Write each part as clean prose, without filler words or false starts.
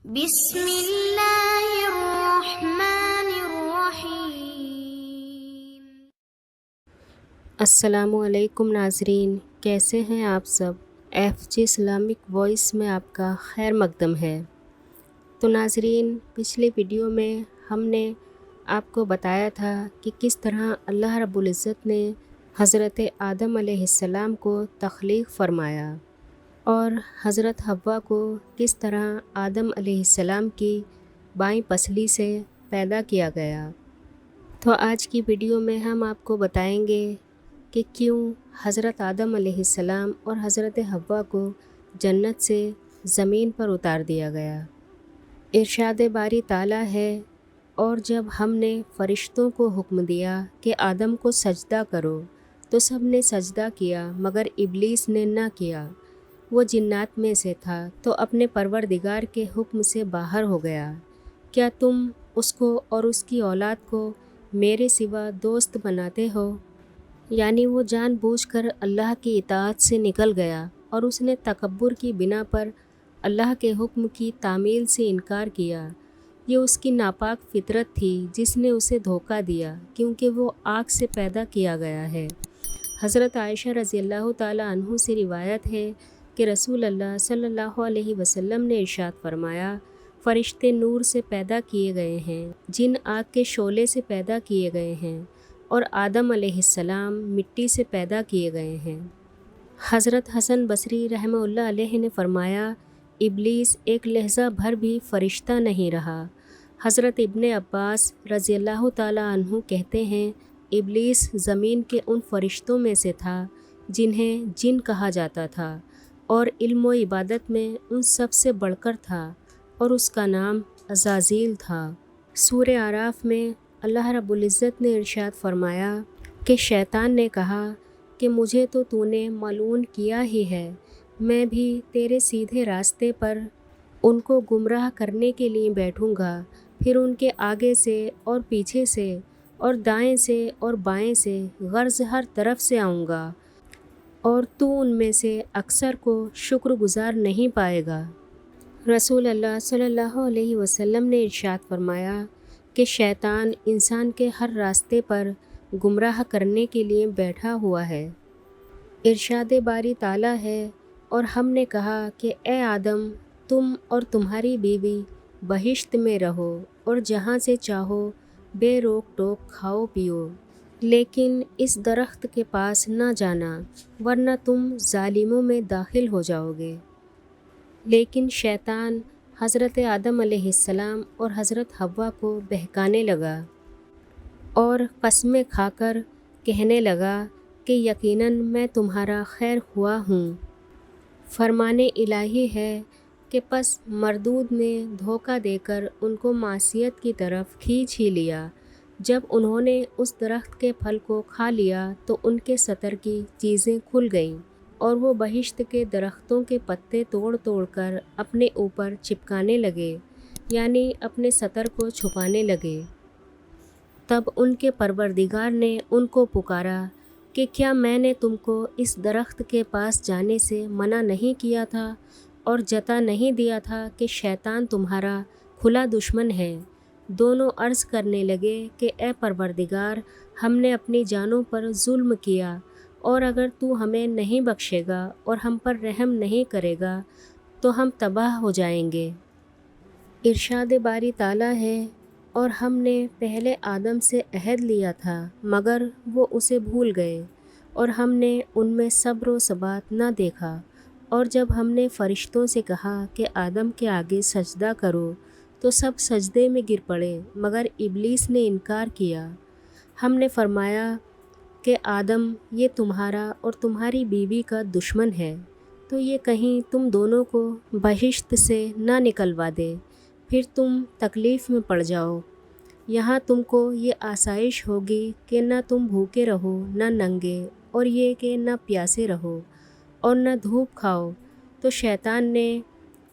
بسم اللہ الرحمن الرحیم۔ السلام علیکم ناظرین، کیسے ہیں آپ سب؟ FG اسلامک وائس میں آپ کا خیر مقدم ہے۔ تو ناظرین، پچھلے ویڈیو میں ہم نے آپ کو بتایا تھا کہ کس طرح اللہ رب العزت نے حضرت آدم علیہ السلام کو تخلیق فرمایا اور حضرت حوا کو کس طرح آدم علیہ السلام کی بائیں پسلی سے پیدا کیا گیا۔ تو آج کی ویڈیو میں ہم آپ کو بتائیں گے کہ کیوں حضرت آدم علیہ السلام اور حضرت حوا کو جنت سے زمین پر اتار دیا گیا۔ ارشاد باری تعالیٰ ہے، اور جب ہم نے فرشتوں کو حکم دیا کہ آدم کو سجدہ کرو تو سب نے سجدہ کیا مگر ابلیس نے نہ کیا۔ وہ جنات میں سے تھا تو اپنے پروردگار کے حکم سے باہر ہو گیا۔ کیا تم اس کو اور اس کی اولاد کو میرے سوا دوست بناتے ہو؟ یعنی وہ جان بوجھ کر اللہ کی اطاعت سے نکل گیا اور اس نے تکبر کی بنا پر اللہ کے حکم کی تعمیل سے انکار کیا۔ یہ اس کی ناپاک فطرت تھی جس نے اسے دھوکہ دیا، کیونکہ وہ آگ سے پیدا کیا گیا ہے۔ حضرت عائشہ رضی اللہ تعالی عنہ سے روایت ہے کہ رسول اللہ صلی اللہ علیہ وسلم نے ارشاد فرمایا، فرشتے نور سے پیدا کیے گئے ہیں، جن آگ کے شعلے سے پیدا کیے گئے ہیں، اور آدم علیہ السلام مٹی سے پیدا کیے گئے ہیں۔ حضرت حسن بصری رحمہ اللہ علیہ نے فرمایا، ابلیس ایک لحظہ بھر بھی فرشتہ نہیں رہا۔ حضرت ابن عباس رضی اللہ تعالی عنہ کہتے ہیں، ابلیس زمین کے ان فرشتوں میں سے تھا جنہیں جن کہا جاتا تھا، اور علم و عبادت میں ان سب سے بڑھ کر تھا، اور اس کا نام عزازیل تھا۔ سورہ اعراف میں اللہ رب العزت نے ارشاد فرمایا کہ شیطان نے کہا کہ مجھے تو تو نے ملعون کیا ہی ہے، میں بھی تیرے سیدھے راستے پر ان کو گمراہ کرنے کے لیے بیٹھوں گا، پھر ان کے آگے سے اور پیچھے سے اور دائیں سے اور بائیں سے غرض ہر طرف سے آؤں گا، اور تو ان میں سے اکثر کو شکر گزار نہیں پائے گا۔ رسول اللہ صلی اللہ علیہ وسلم نے ارشاد فرمایا کہ شیطان انسان کے ہر راستے پر گمراہ کرنے کے لیے بیٹھا ہوا ہے۔ ارشاد باری تعالیٰ ہے، اور ہم نے کہا کہ اے آدم، تم اور تمہاری بیوی بہشت میں رہو اور جہاں سے چاہو بے روک ٹوک کھاؤ پیو، لیکن اس درخت کے پاس نہ جانا ورنہ تم ظالموں میں داخل ہو جاؤ گے۔ لیکن شیطان حضرت آدم علیہ السلام اور حضرت حوا کو بہکانے لگا اور قسمیں کھا کر کہنے لگا کہ یقیناً میں تمہارا خیر خواہ ہوں۔ فرمان الہی ہے کہ پس مردود نے دھوکہ دے کر ان کو معصیت کی طرف کھینچ ہی لیا۔ جب انہوں نے اس درخت کے پھل کو کھا لیا تو ان کے سطر کی چیزیں کھل گئیں، اور وہ بہشت کے درختوں کے پتے توڑ توڑ کر اپنے اوپر چپکانے لگے، یعنی اپنے سطر کو چھپانے لگے۔ تب ان کے پروردگار نے ان کو پکارا کہ کیا میں نے تم کو اس درخت کے پاس جانے سے منع نہیں کیا تھا اور جتا نہیں دیا تھا کہ شیطان تمہارا کھلا دشمن ہے؟ دونوں عرض کرنے لگے کہ اے پروردگار، ہم نے اپنی جانوں پر ظلم کیا، اور اگر تو ہمیں نہیں بخشے گا اور ہم پر رحم نہیں کرے گا تو ہم تباہ ہو جائیں گے۔ ارشاد باری تعالیٰ ہے، اور ہم نے پہلے آدم سے عہد لیا تھا مگر وہ اسے بھول گئے، اور ہم نے ان میں صبر و ثبات نہ دیکھا، اور جب ہم نے فرشتوں سے کہا کہ آدم کے آگے سجدہ کرو تو سب سجدے میں گر پڑے مگر ابلیس نے انکار کیا۔ ہم نے فرمایا کہ آدم، یہ تمہارا اور تمہاری بیوی کا دشمن ہے، تو یہ کہیں تم دونوں کو بہشت سے نہ نکلوا دے، پھر تم تکلیف میں پڑ جاؤ۔ یہاں تم کو یہ آسائش ہوگی کہ نہ تم بھوکے رہو نہ ننگے، اور یہ کہ نہ پیاسے رہو اور نہ دھوپ کھاؤ۔ تو شیطان نے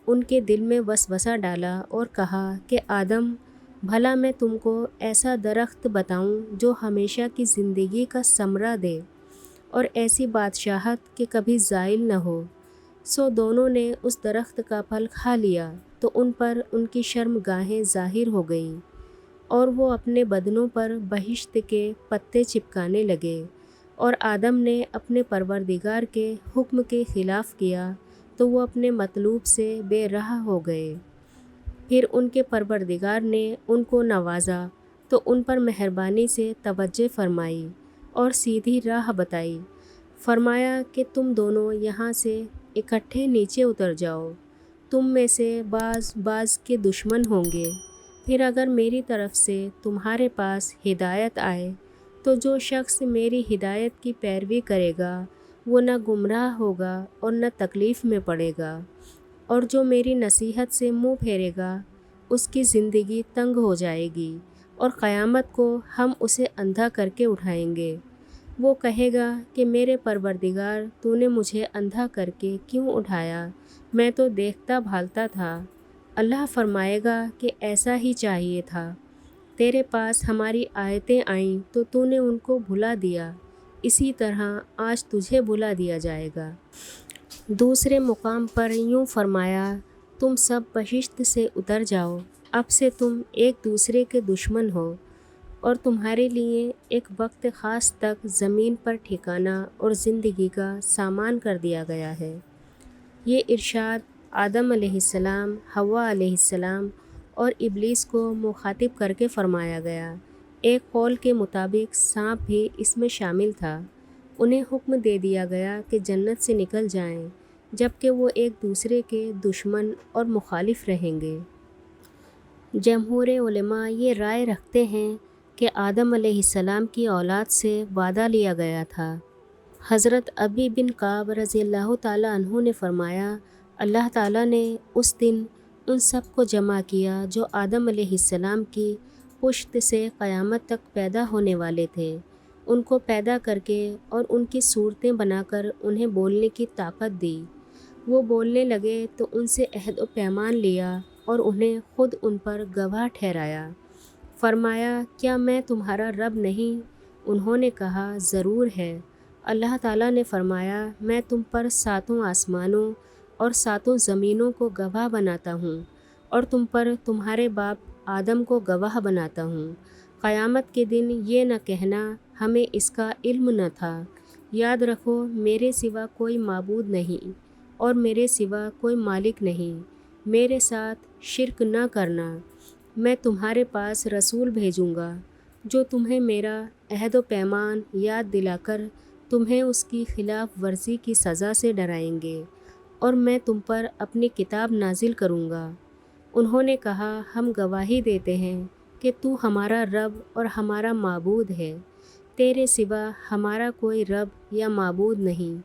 ان کے دل میں وسوسہ ڈالا اور کہا کہ آدم، بھلا میں تم کو ایسا درخت بتاؤں جو ہمیشہ کی زندگی کا ثمرہ دے اور ایسی بادشاہت کہ کبھی زائل نہ ہو۔ سو دونوں نے اس درخت کا پھل کھا لیا تو تو ان پر ان کی شرم گاہیں ظاہر ہو گئیں اور وہ اپنے بدنوں پر بہشت کے پتے چپکانے لگے، اور آدم نے اپنے پروردگار کے حکم کے خلاف کیا تو وہ اپنے مطلوب سے بے راہ ہو گئے۔ پھر ان کے پروردگار نے ان کو نوازا تو ان پر مہربانی سے توجہ فرمائی اور سیدھی راہ بتائی۔ فرمایا کہ تم دونوں یہاں سے اکٹھے نیچے اتر جاؤ، تم میں سے بعض کے دشمن ہوں گے۔ پھر اگر میری طرف سے تمہارے پاس ہدایت آئے تو جو شخص میری ہدایت کی پیروی کرے گا وہ نہ گمراہ ہوگا اور نہ تکلیف میں پڑے گا، اور جو میری نصیحت سے منہ پھیرے گا اس کی زندگی تنگ ہو جائے گی، اور قیامت کو ہم اسے اندھا کر کے اٹھائیں گے۔ وہ کہے گا کہ میرے پروردگار تو نے مجھے اندھا کر کے کیوں اٹھایا، میں تو دیکھتا بھالتا تھا۔ اللہ فرمائے گا کہ ایسا ہی چاہیے تھا، تیرے پاس ہماری آیتیں آئیں تو تو نے ان کو بھلا دیا، اسی طرح آج تجھے بھلا دیا جائے گا۔ دوسرے مقام پر یوں فرمایا، تم سب بہشت سے اتر جاؤ، اب سے تم ایک دوسرے کے دشمن ہو، اور تمہارے لیے ایک وقت خاص تک زمین پر ٹھکانہ اور زندگی کا سامان کر دیا گیا ہے۔ یہ ارشاد آدم علیہ السلام، حوا علیہ السلام اور ابلیس کو مخاطب کر کے فرمایا گیا۔ ایک قول کے مطابق سانپ بھی اس میں شامل تھا۔ انہیں حکم دے دیا گیا کہ جنت سے نکل جائیں، جبکہ وہ ایک دوسرے کے دشمن اور مخالف رہیں گے۔ جمہور علماء یہ رائے رکھتے ہیں کہ آدم علیہ السلام کی اولاد سے وعدہ لیا گیا تھا۔ حضرت ابی بن کعب رضی اللہ تعالیٰ عنہ نے فرمایا، اللہ تعالیٰ نے اس دن ان سب کو جمع کیا جو آدم علیہ السلام کی پشت سے قیامت تک پیدا ہونے والے تھے، ان کو پیدا کر کے اور ان کی صورتیں بنا کر انہیں بولنے کی طاقت دی۔ وہ بولنے لگے تو ان سے عہد و پیمان لیا اور انہیں خود ان پر گواہ ٹھہرایا۔ فرمایا، کیا میں تمہارا رب نہیں؟ انہوں نے کہا، ضرور ہے۔ اللہ تعالیٰ نے فرمایا، میں تم پر 7 آسمانوں اور 7 زمینوں کو گواہ بناتا ہوں، اور تم پر تمہارے باپ آدم کو گواہ بناتا ہوں۔ قیامت کے دن یہ نہ کہنا ہمیں اس کا علم نہ تھا۔ یاد رکھو میرے سوا کوئی معبود نہیں اور میرے سوا کوئی مالک نہیں، میرے ساتھ شرک نہ کرنا۔ میں تمہارے پاس رسول بھیجوں گا جو تمہیں میرا عہد و پیمان یاد دلا کر تمہیں اس کی خلاف ورزی کی سزا سے ڈرائیں گے، اور میں تم پر اپنی کتاب نازل کروں گا۔ انہوں نے کہا، ہم گواہی دیتے ہیں کہ تو ہمارا رب اور ہمارا معبود ہے، تیرے سوا ہمارا کوئی رب یا معبود نہیں۔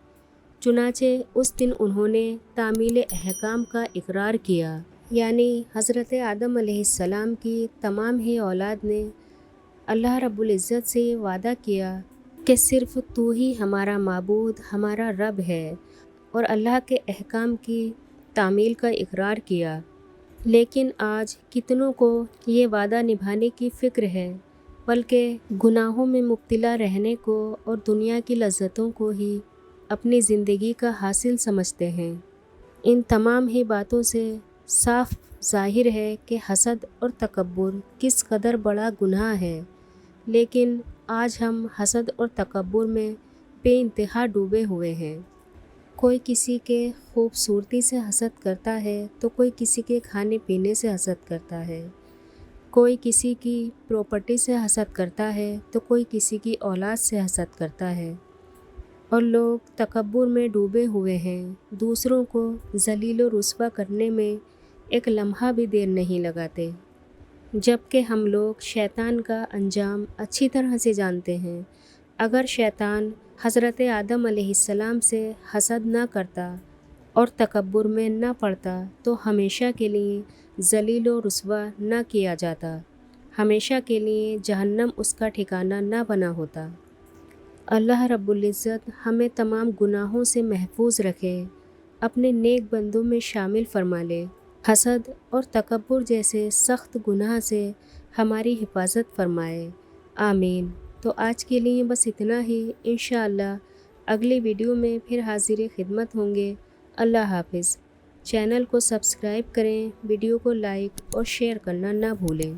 چنانچہ اس دن انہوں نے تعمیل احکام کا اقرار کیا، یعنی حضرت آدم علیہ السلام کی تمام ہی اولاد نے اللہ رب العزت سے یہ وعدہ کیا کہ صرف تو ہی ہمارا معبود، ہمارا رب ہے، اور اللہ کے احکام کی تعمیل کا اقرار کیا۔ لیکن آج کتنوں کو یہ وعدہ نبھانے کی فکر ہے، بلکہ گناہوں میں مبتلا رہنے کو اور دنیا کی لذتوں کو ہی اپنی زندگی کا حاصل سمجھتے ہیں۔ ان تمام ہی باتوں سے صاف ظاہر ہے کہ حسد اور تکبر کس قدر بڑا گناہ ہے، لیکن آج ہم حسد اور تکبر میں بے انتہا ڈوبے ہوئے ہیں۔ کوئی کسی کے خوبصورتی سے حسد کرتا ہے تو کوئی کسی کے کھانے پینے سے حسد کرتا ہے، کوئی کسی کی پراپرٹی سے حسد کرتا ہے تو کوئی کسی کی اولاد سے حسد کرتا ہے، اور لوگ تکبر میں ڈوبے ہوئے ہیں، دوسروں کو ذلیل و رسوا کرنے میں ایک لمحہ بھی دیر نہیں لگاتے، جبکہ ہم لوگ شیطان کا انجام اچھی طرح سے جانتے ہیں۔ اگر شیطان حضرت آدم علیہ السلام سے حسد نہ کرتا اور تکبر میں نہ پڑتا تو ہمیشہ کے لیے ذلیل و رسوا نہ کیا جاتا، ہمیشہ کے لیے جہنم اس کا ٹھکانہ نہ بنا ہوتا۔ اللہ رب العزت ہمیں تمام گناہوں سے محفوظ رکھے، اپنے نیک بندوں میں شامل فرما لے، حسد اور تکبر جیسے سخت گناہ سے ہماری حفاظت فرمائے، آمین۔ تو آج کے لیے بس اتنا ہی، انشاءاللہ اگلی ویڈیو میں پھر حاضر خدمت ہوں گے۔ اللہ حافظ۔ چینل کو سبسکرائب کریں، ویڈیو کو لائک اور شیئر کرنا نہ بھولیں۔